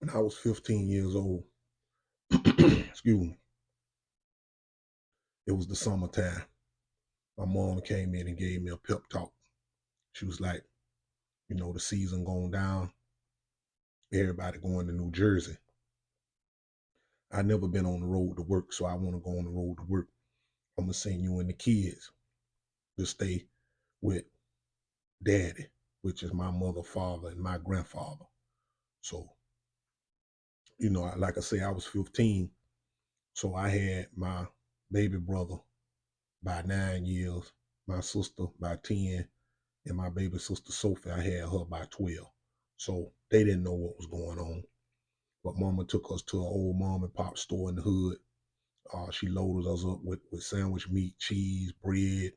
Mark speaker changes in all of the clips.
Speaker 1: When I was 15 years old, excuse me, it was the summertime. My mom came in and gave me a pep talk. She was like, the season going down, everybody going to New Jersey. I never been on the road to work, so I want to go on the road to work. I'm going to send you and the kids to stay with daddy, which is my mother, father, and my grandfather. So, like I say, I was 15. So I had my baby brother by 9 years, my sister by 10, and my baby sister Sophie, I had her by 12. So they didn't know what was going on. But mama took us to an old mom and pop store in the hood. She loaded us up with sandwich meat, cheese, bread,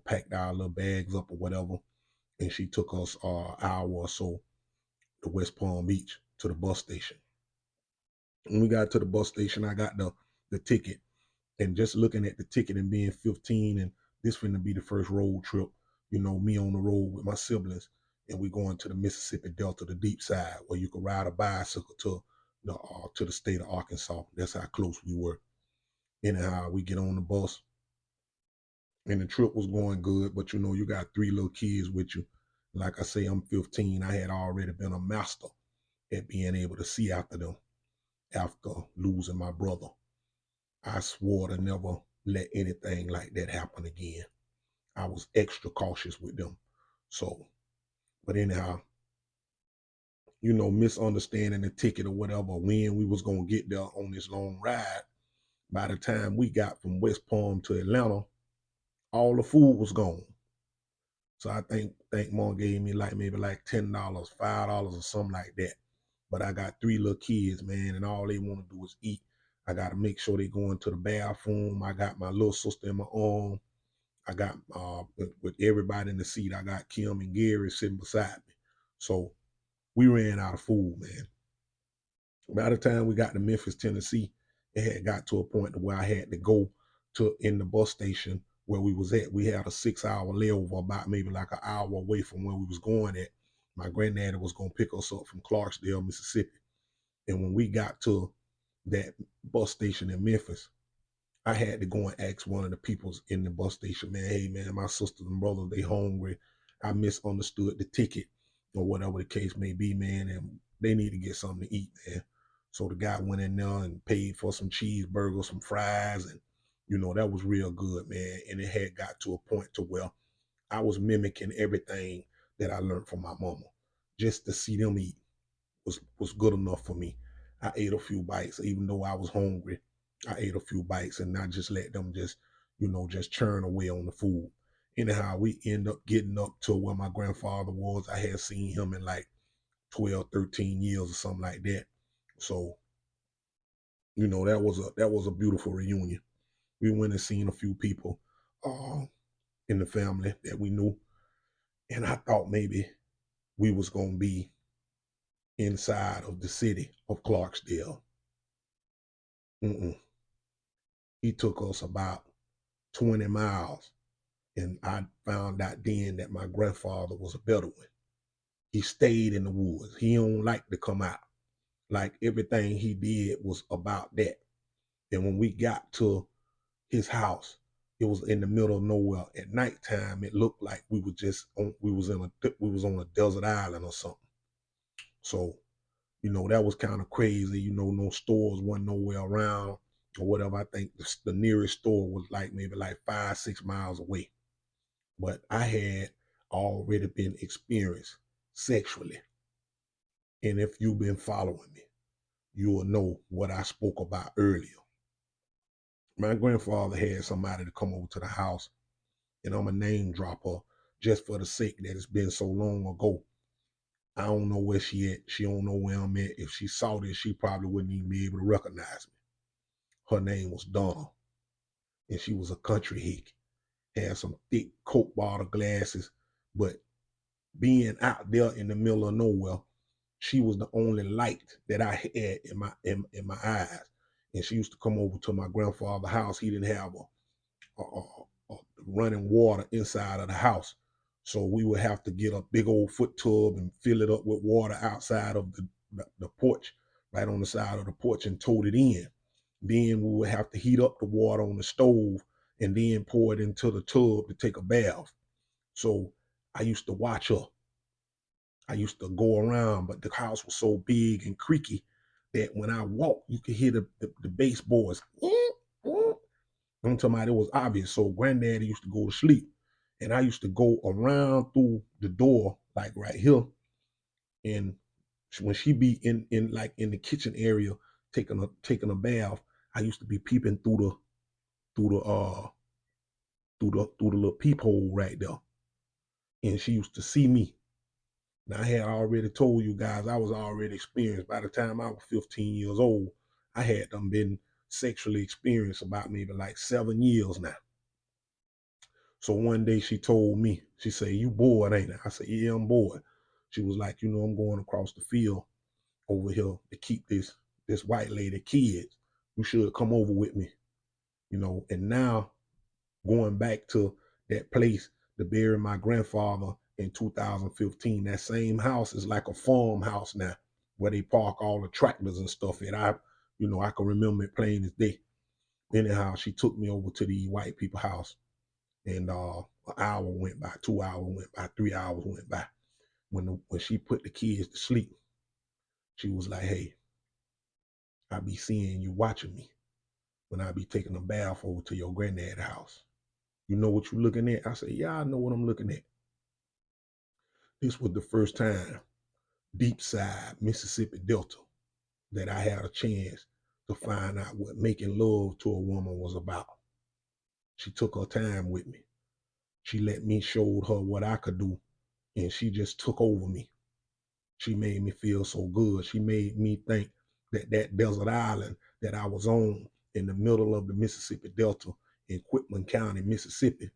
Speaker 1: packed our little bags up or whatever. And she took us an hour or so to West Palm Beach to the bus station. When we got to the bus station, I got the ticket. And just looking at the ticket and being 15, and this finna be the first road trip, me on the road with my siblings, and we going to the Mississippi Delta, the deep side, where you could ride a bicycle to the state of Arkansas. That's how close we were. Anyhow, we get on the bus, and the trip was going good, but you got 3 little kids with you. Like I say, I'm 15. I had already been a master at being able to see after them after losing my brother. I swore to never let anything like that happen again. I was extra cautious with them. So, but anyhow, misunderstanding the ticket or whatever, when we was going to get there on this long ride, by the time we got from West Palm to Atlanta, all the food was gone. So I think mom gave me maybe $10, $5 or something like that. But I got 3 little kids, man, and all they want to do is eat. I got to make sure they go into the bathroom. I got my little sister in my arm. I got with everybody in the seat. I got Kim and Gary sitting beside me. So we ran out of food, man. By the time we got to Memphis, Tennessee, it had got to a point where I had to go in the bus station where we was at. We had a 6-hour layover, about maybe an hour away from where we was going at. My granddaddy was going to pick us up from Clarksdale, Mississippi. And when we got to that bus station in Memphis, I had to go and ask one of the people in the bus station, man, hey, man, my sisters and brothers, they hungry. I misunderstood the ticket or whatever the case may be, man, and they need to get something to eat, man. So the guy went in there and paid for some cheeseburgers, some fries, and, that was real good, man. And it had got to a point to where I was mimicking everything that I learned from my mama. Just to see them eat was good enough for me. I ate a few bites, even though I was hungry. I ate a few bites and not just let them just churn away on the food. Anyhow, we end up getting up to where my grandfather was. I had seen him in 12, 13 years or something like that. So, that was a beautiful reunion. We went and seen a few people in the family that we knew. And I thought maybe we was going to be inside of the city of Clarksdale. He took us about 20 miles. And I found out then that my grandfather was a Bedouin. He stayed in the woods. He don't like to come out. Like everything he did was about that. And when we got to his house, it was in the middle of nowhere. At nighttime, it looked like we was on a desert island or something. So, that was kind of crazy. No stores wasn't nowhere around or whatever. I think the nearest store was maybe 5, 6 miles away. But I had already been experienced sexually. And if you've been following me, you will know what I spoke about earlier. My grandfather had somebody to come over to the house, and I'm a name dropper just for the sake that it's been so long ago. I don't know where she at. She don't know where I'm at. If she saw this, she probably wouldn't even be able to recognize me. Her name was Donna, and she was a country hick. Had some thick Coke bottle glasses, but being out there in the middle of nowhere, she was the only light that I had in my eyes. And she used to come over to my grandfather's house. He didn't have a running water inside of the house. So we would have to get a big old foot tub and fill it up with water outside of the porch, right on the side of the porch, and tote it in. Then we would have to heat up the water on the stove and then pour it into the tub to take a bath. So I used to watch her. I used to go around, but the house was so big and creaky that when I walked, you could hear the baseboards. I'm talking about it was obvious. So granddaddy used to go to sleep, and I used to go around through the door, like right here, and when she be in like in the kitchen area taking a bath, I used to be peeping through the through the little peephole right there, and she used to see me. Now I had already told you guys I was already experienced. By the time I was 15 years old, I had them been sexually experienced about maybe like 7 years now. So one day she told me, she said, "You bored, ain't it?" I said, "Yeah, I'm bored." She was like, "I'm going across the field over here to keep this white lady kids. You should come over with me." And now going back to that place to bury my grandfather in 2015, that same house is like a farmhouse now where they park all the tractors and stuff. And I can remember it plain as day. Anyhow, she took me over to the white people house, and an hour went by, 2 hours went by, 3 hours went by. When she put the kids to sleep, she was like, "Hey, I be seeing you watching me when I be taking a bath over to your granddad's house. You know what you looking at?" I said, "Yeah, I know what I'm looking at." This was the first time deep side Mississippi Delta that I had a chance to find out what making love to a woman was about. She took her time with me. She let me show her what I could do, and she just took over me. She made me feel so good. She made me think that desert island that I was on in the middle of the Mississippi Delta in Quitman County, Mississippi,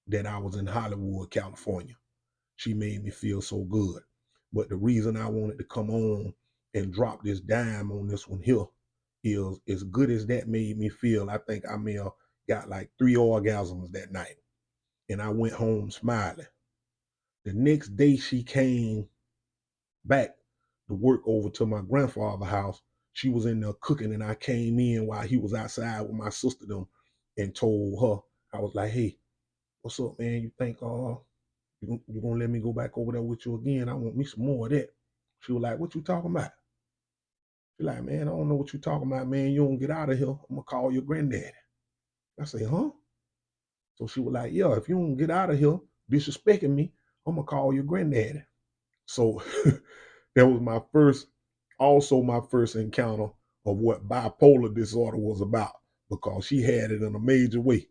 Speaker 1: that I was in Hollywood, California. She made me feel so good. But the reason I wanted to come on and drop this dime on this one here is, as good as that made me feel, I think I may have got like 3 orgasms that night. And I went home smiling. The next day she came back to work over to my grandfather's house. She was in there cooking, and I came in while he was outside with my sister them and told her, I was like, "Hey, what's up, man? You think you're gonna let me go back over there with you again? I want me some more of that." She was like, "What you talking about?" She like, "Man, I don't know what you talking about, man. You don't get out of here, I'm gonna call your granddaddy." I say, "Huh?" So she was like, "Yeah, if you don't get out of here disrespecting me, I'm gonna call your granddaddy." So that was my first encounter of what bipolar disorder was about, because she had it in a major way.